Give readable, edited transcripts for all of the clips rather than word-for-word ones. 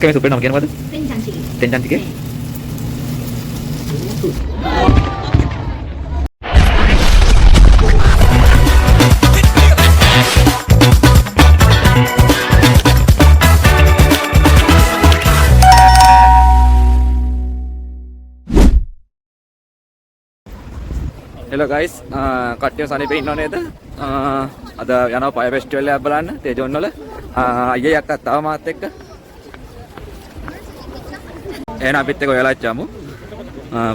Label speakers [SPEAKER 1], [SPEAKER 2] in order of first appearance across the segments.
[SPEAKER 1] Cái sụp bên nào kia nó
[SPEAKER 2] Tên chàng chị.
[SPEAKER 1] tên chăn tiket. Hello guys, කට්ටිය සනීපේ ඉන්නව නේද? අද යනවා පය ෆෙස්ටිවල් එකක් බලන්න තේජොන් වල. අයියා අක්කා තව මාත් එක්ක. එහෙනම් අපිත් එක්ක ඔයාලා යමු.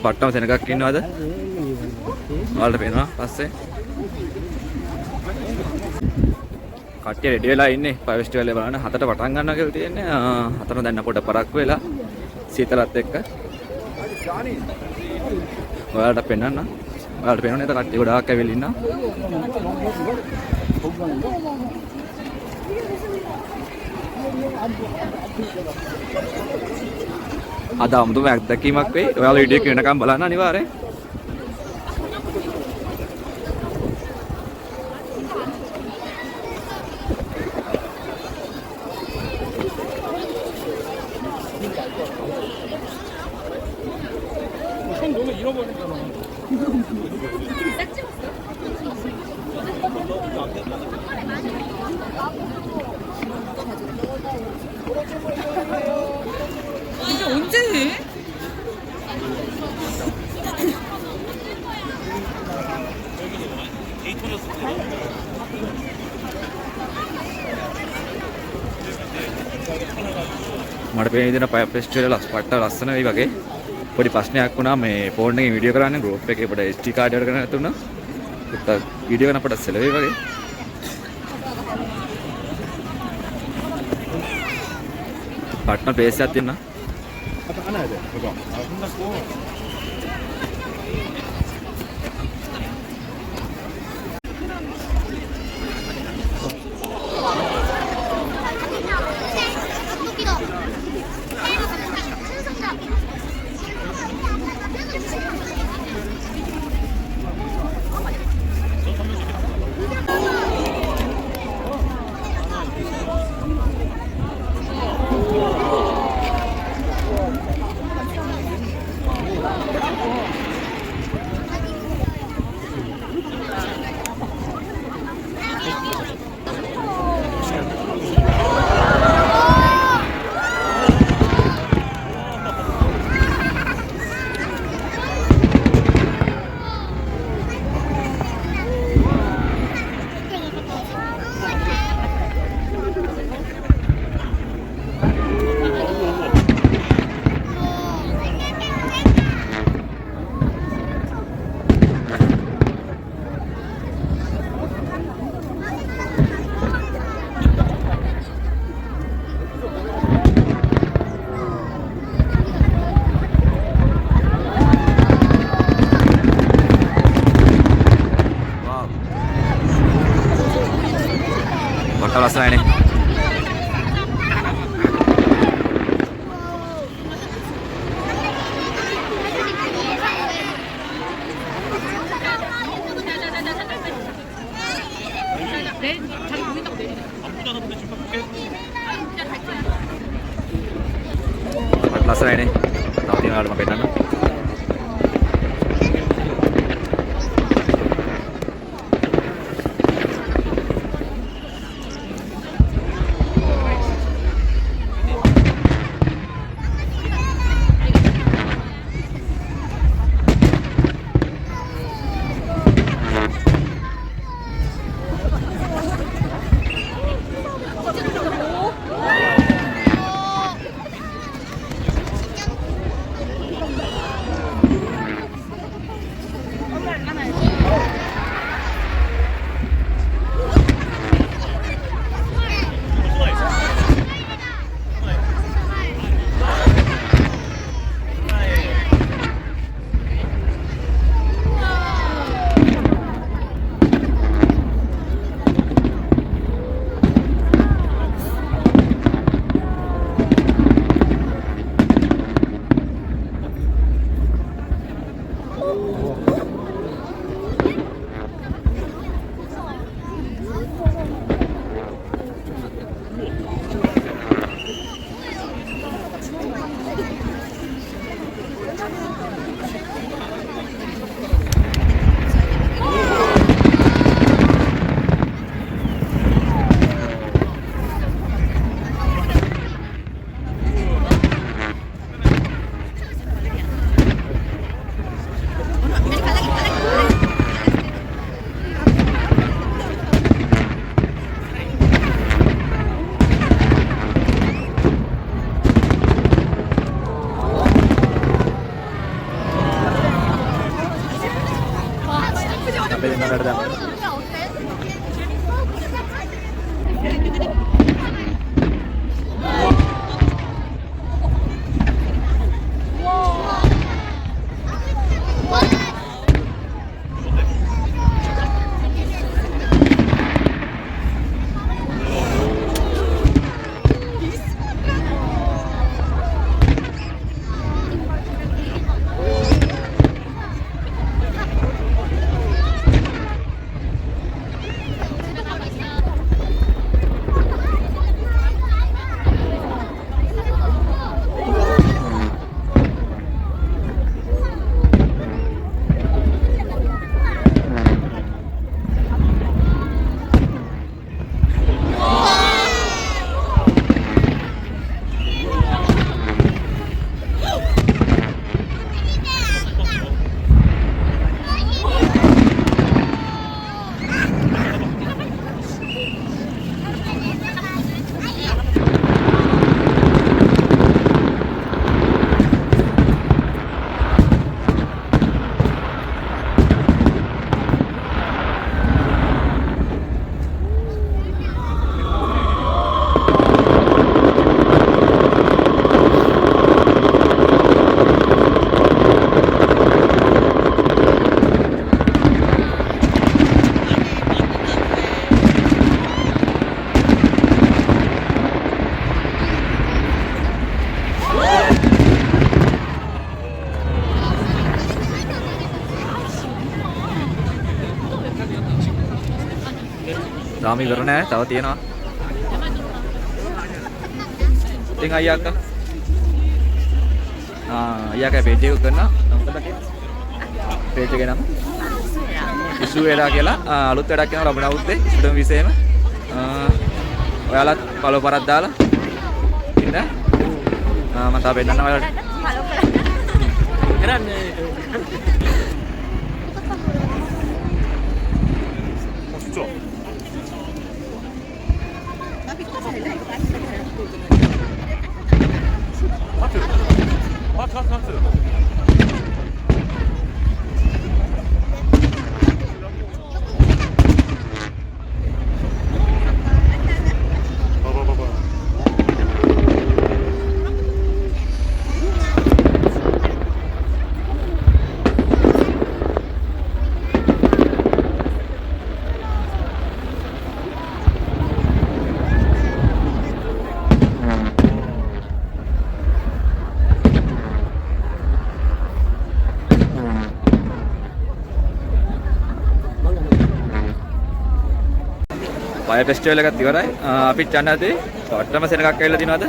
[SPEAKER 1] පට්ටම සෙනගක් ඉන්නවද? ඔයාලට පේනවා පස්සේ. කට්ටිය රෙඩි වෙලා ඉන්නේ පය ෆෙස්ටිවල් එක බලන්න. 7ට පටන් ගන්නවා කියලා තියෙන්නේ. 7ට දැන් පොඩ පරක්කු වෙලා සීතලත් එක්ක. ඔයාලට පෙන්නන්න. ඔයාලට පේනවනේ නේද කට්ටිය ගොඩාක් ඇවිල්ලා ඉන්නවා. අද අමුතුම අත්දැකීමක් වෙයි. ඔයාලා වීඩියෝ එක වෙනකම් බලන්න අනිවාර්යෙන්.
[SPEAKER 2] 이게 언제 해?
[SPEAKER 1] මට පේන විදිහට පය ෆෙස්ටිවල් පට්ට ලස්සන වෙයි වගේ. පොඩි ප්‍රශ්නයක් වුණා මේ ෆෝන් එකෙන් වීඩියෝ කරන්න ගෲප් එකේ පොඩ SD කාඩ් එකකට කරන්න නැතුණා. ඒත් වීඩියෝ කරන අපට සෙලවෙයි වගේ. පට්න ප්ලේස් එකක් තියෙනවා.
[SPEAKER 3] 아까 안아야 돼. 그거. 혼났고.
[SPEAKER 1] ලස්සනයිනේ. ලස්සනයිනේ. තව තියෙනවාට මම පෙන්නන්න. ළඟට දැම්මා. තාම ඉවර නෑ. තව තියෙනවා. ඉතින් අයියා අක්කා. අයියා කයි පේජ් එක කරනවා. මොකද කියන්නේ? පේජ් එකේ නම ඉසු වෙලා කියලා අලුත් වැඩක් කරනවා ලබන අවුරුද්දේ ඉස්තම විශේෂම. ඔයාලත් ෆලෝ කරක් දාලා ඉන්න. මම තාම වෙන්නන්න ඔයාලට. කරන්නේ. Fire festival එකත් ඉවරයි. අපිත් යන්න ඇති. තවටම සෙනගක් ඇවිල්ලා තිනවද?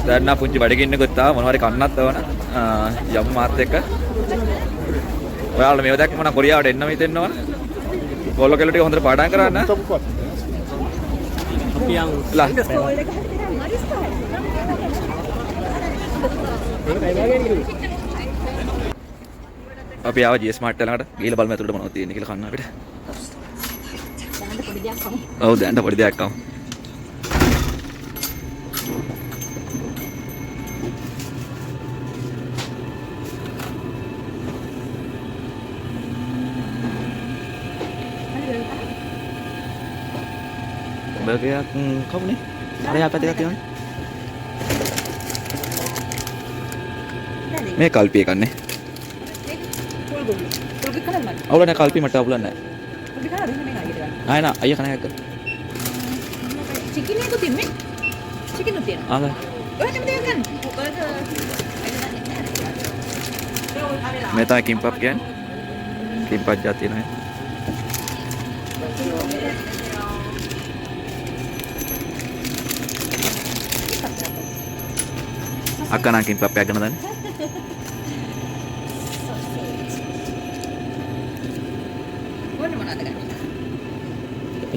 [SPEAKER 1] දැන් නා පුංචි බඩගින්නකුත් ආව මොනවාරි කන්නත් ඕන. යමු මාත් එක්ක. ඔයාලා මේව දැක්කම නම් කොරියාවට එන්නම හිතෙන්න ඕන. කොල්ල කෙල්ල ටික හොඳට පාඩම් කරන්න. අපි ආව GS Mart ළඟට ගිහලා බලමු ඇතුළට මොනවද තියෙන්නේ කියලා කන්න අපිට. ඔව් දැන් පොඩි දෙයක් කමු. Bagyak kamu nih? Ada apa tidak tiang? Ini kalpi kan nih? Awalnya nak kalpi mata awalnya. Nah, enak. Ayah kan ayah.
[SPEAKER 2] Chicken itu tim nih? Chicken itu tim?
[SPEAKER 1] Ada.
[SPEAKER 2] Oh, ini betul kan?
[SPEAKER 1] Meta kimbap kan? Kimbap jati nih. Akan nak kimbap ya kan tadi?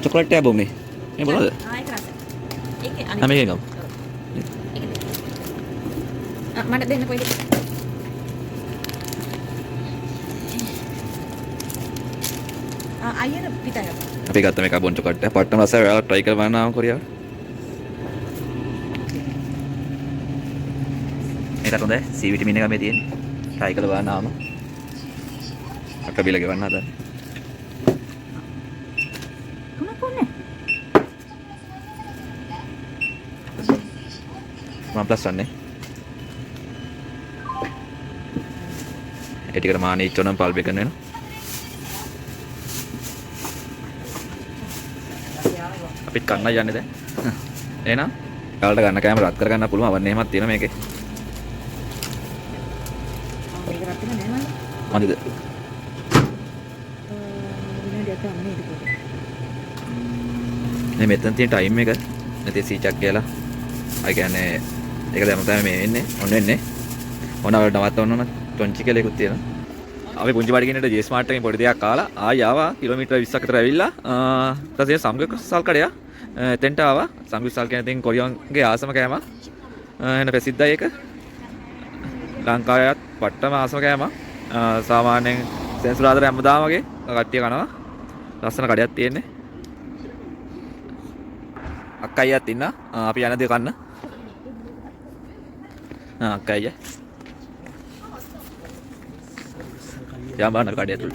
[SPEAKER 1] Coklat ya bom nih? Ini boleh? Ambil kamu?
[SPEAKER 2] Mana deh nak අයියර පිටා
[SPEAKER 1] අපි ගත්ත මේක බොන්චෝ කට්ට පට්ටම රසය ඔයාලා try කරලා බලන්න ආව කොරියාව. මේකට හොඳයි C විටමින් එක මේ තියෙන්නේ. try කරලා බලන්න ආවම. අට බිල ගෙවන්න හදන්නේ.
[SPEAKER 2] තුනක් ඕනේ.
[SPEAKER 1] මම ප්ලස් වන්නේ. ඒ ටිකට මානේ ඉච්චොනම් පල්බ් එක වෙනවා. අපිත් කන්නයි යන්නේ දැන්. එහෙනම් ඔයාලට ගන්න කැම රත් කරගන්න පුළුවන් අවන්න එහෙමත් තියෙනවා මේකේ.
[SPEAKER 2] මේක රත් වෙන නෑ මම.
[SPEAKER 1] මන්දිද?
[SPEAKER 2] විනාඩියක් ගන්න නේද පොඩි.
[SPEAKER 1] මේ මෙතන තියෙන ටයිම් එක නැති සීචක් කියලා. අය කියන්නේ ඒක දැන් තමයි මේ එන්නේ. ඔන්න එන්නේ. ඔන්න වලට නවත්තන්න ඕන ටොන්චි කියලා එකක් තියෙනවා. අපි පුංචි පාඩි කෙනෙක්ට ජේ ස්මාර්ට් එකෙන් පොඩි දෙයක් කාලා ආයි ආවා කිලෝමීටර් 20ක් විතර ඇවිල්ලා ඊට පස්සේ සම්ගසල් කඩේ එතෙන්ට ආවා සම්ගසල් කියන තෙන් කොරියන්ගේ ආසම කෑම එන ප්‍රසිද්ධයි ඒක ලංකාවේත් පට්ටම ආසම කෑම සාමාන්‍යයෙන් සෙන්සුරාදර හැමදාම වගේ කට්ටිය කනවා ලස්සන කඩයක් තියෙන්නේ අක්කයියත් ඉන්න අපි යන දේ කන්න අක්කයිය යම් බාන කඩේ තුල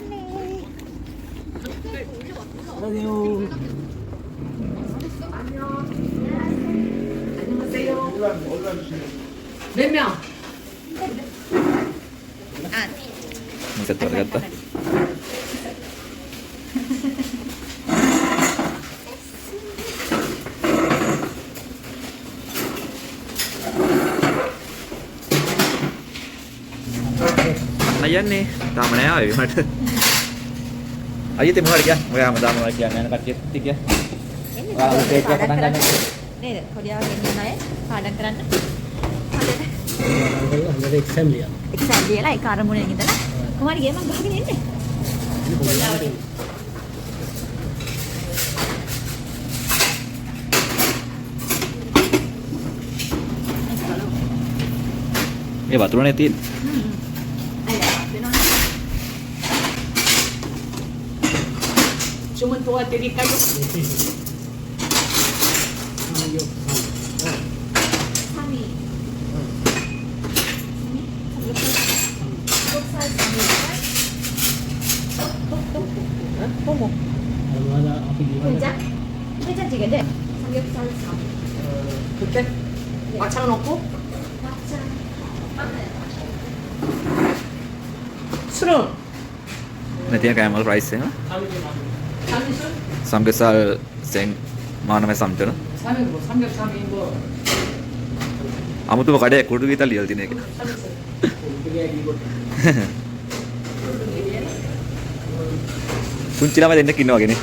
[SPEAKER 2] 몇 명?
[SPEAKER 1] මොකද කරගත්තා අයන්නේ තාම නෑ ආවේ මට අයියේ මොකද කියන්නේ ඔයා හැමදාම ඔයා කියන්නේ යන කට්ටියත් කිය ඔයා උදේ එක පටන් ගන්න
[SPEAKER 2] නේද? කොරියාව ගෙන්න අය පාඩම් කරන්න.
[SPEAKER 4] හොඳට එක්සෑම් ලියන්න.
[SPEAKER 2] එක්සෑම් ලියලා ඒක අරමුණෙන් ඉඳලා කොහොමද ගේමක් ගහගෙන ඉන්නේ? කොරියාවට.
[SPEAKER 1] මේ වතුරනේ තියෙන්නේ
[SPEAKER 2] Cuma tua tadi kayu. Sami. Pomo.
[SPEAKER 4] Kalau ada api gimana?
[SPEAKER 2] Beja. Beja juga deh. Samgyeopsal sami. Betul. Macam nopo? Macam. Suruh.
[SPEAKER 1] මේ තියෙන කෑම වල ප්‍රයිස් එක සම්ගසල් සෙන් මානමය සම්චන අමුතුම කඩේ කුඩු ගීතල් ලියලා තියෙන එක පුංචි ළමයි දෙන්නෙක් ඉන්නවා වගේනේ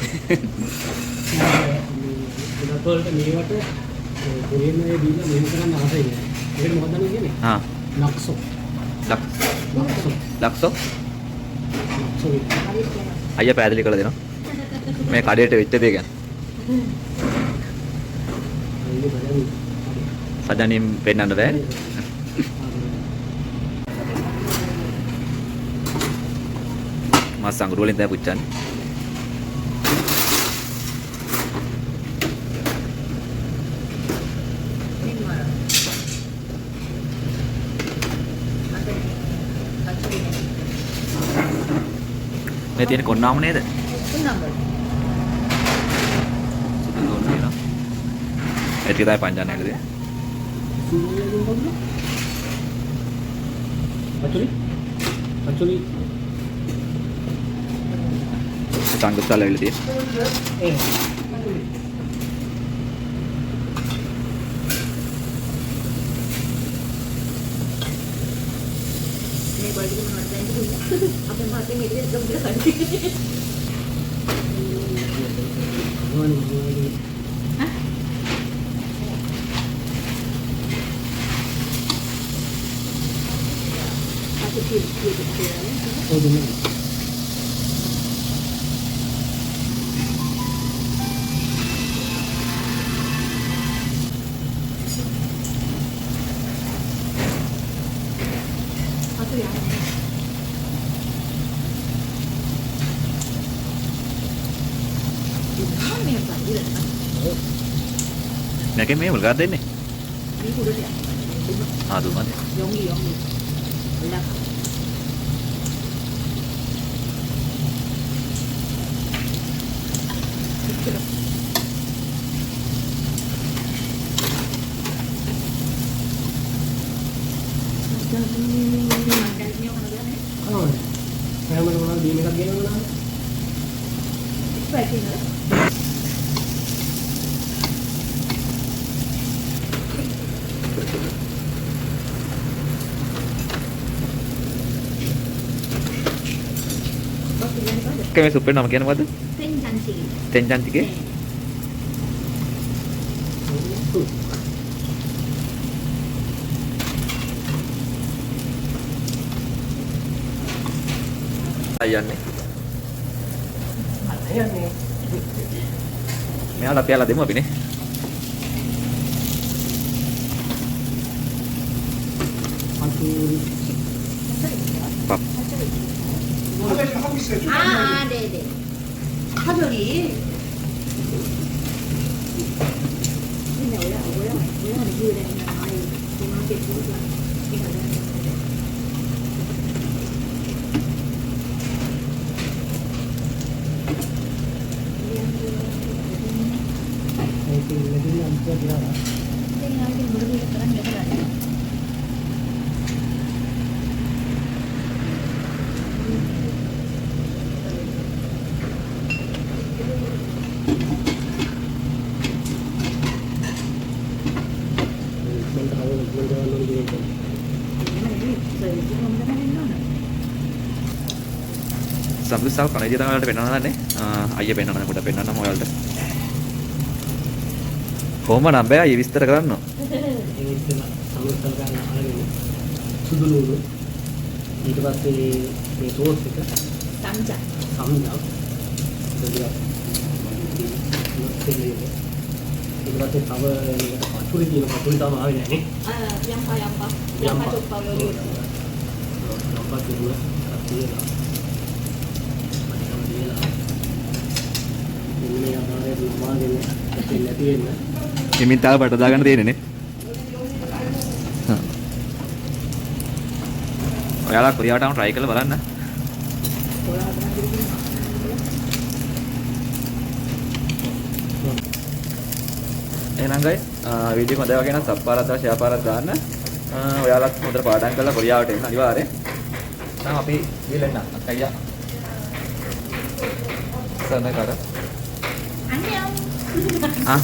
[SPEAKER 4] වලට මේවට කොරියන් අය දීලා මෙහෙම කරන්න ආසයි නෑ. ඒකට මොකක්ද කියන්නේ?
[SPEAKER 1] හා
[SPEAKER 4] ලක්සෝ.
[SPEAKER 1] ලක්සෝ
[SPEAKER 4] ලක්සෝ.
[SPEAKER 1] අයියා පැහැදිලි කරලා දෙනවා මේ කඩේට වෙච්ච දේ ගැන සජනින් පෙන්නන්න බෑ මස් අඟුරු වලින් තමයි පුච්චන්නේ මේ තියෙන කොන්නාම නේද?
[SPEAKER 2] Kunang.
[SPEAKER 1] ඒ ටික තමයි පංජාන නේද?
[SPEAKER 4] Paculi.
[SPEAKER 1] සංගුස්සල් ඇවිල්ලා තියෙන.
[SPEAKER 2] Ini baju mana ada itu? Apa yang pakai ini dia sudah tadi.
[SPEAKER 4] Oh, benar.
[SPEAKER 2] Satu ya.
[SPEAKER 1] මේකේ මේ මුල් ගාන දෙන්නේ.
[SPEAKER 2] Ini kudu dia.
[SPEAKER 1] ආ දුමද.
[SPEAKER 2] Yongi. Udah.
[SPEAKER 4] කනවද? හැමෝටම මොනවද දීම එකක් ගෙනවද?
[SPEAKER 1] මේ සුප්පේ නම කියන්නේ මොකද්ද?
[SPEAKER 2] Tenjanci.
[SPEAKER 1] තෙන්ජන්තිකේ. අයන්නේ.
[SPEAKER 4] අයන්නේ.
[SPEAKER 1] මෙයාලා අපියලා දෙමු අපිනේ.
[SPEAKER 4] අන්තිම
[SPEAKER 1] පප්.
[SPEAKER 2] 네네. 파절이. 근데 원래 이거는 아예 그만게 부르자.
[SPEAKER 4] ලැබෙන අන්තිම දිනවා.
[SPEAKER 2] 생각이 모르겠다 그런 얘기를 안 해.
[SPEAKER 1] සම්පූර්ණ කණ විදියට තමයි ඔයාලට පෙන්වන්න හදන්නේ. අයියා පෙන්වන්න කොට පෙන්වන්නම ඔයාලට. කොහොම නම් බෑ අයියා විස්තර කරන්න.
[SPEAKER 4] ඒ ඉස්සෙල්ලා සමස්තල් ගන්න ආගෙන සුදු නූල් ඊට පස්සේ මේ සෝස් එක
[SPEAKER 2] 남자.
[SPEAKER 4] සම්දා දෙවියක් ඊට පස්සේ තව පතුරු කියන පතුරු තමයි ආවේ නැහැ
[SPEAKER 2] 아, 양파 족발 여기 있어.
[SPEAKER 4] යම්පා කියන අතියලා ඉන්නේ ආකාරයේ නමාගෙන දෙන්න තියෙන
[SPEAKER 1] හිමින් තාල බට දාගන්න තියෙන්නේ නේ. ඔයාලා කොරියාවටම try කරලා බලන්න. එහෙනම් guys වීඩියෝ එක හොඳයි වගේ නම් සබ්ස්ක්‍රයිබ් කරලා ෂෙයා පාරක් දාන්න. ඔයාලත් හොඳට පාඩම් කරලා කොරියාවට එන්න අනිවාර්යෙන්. නම් අපි ගිහලා එන්න අයියා. සරණ කර.
[SPEAKER 2] 안녕.
[SPEAKER 1] ආ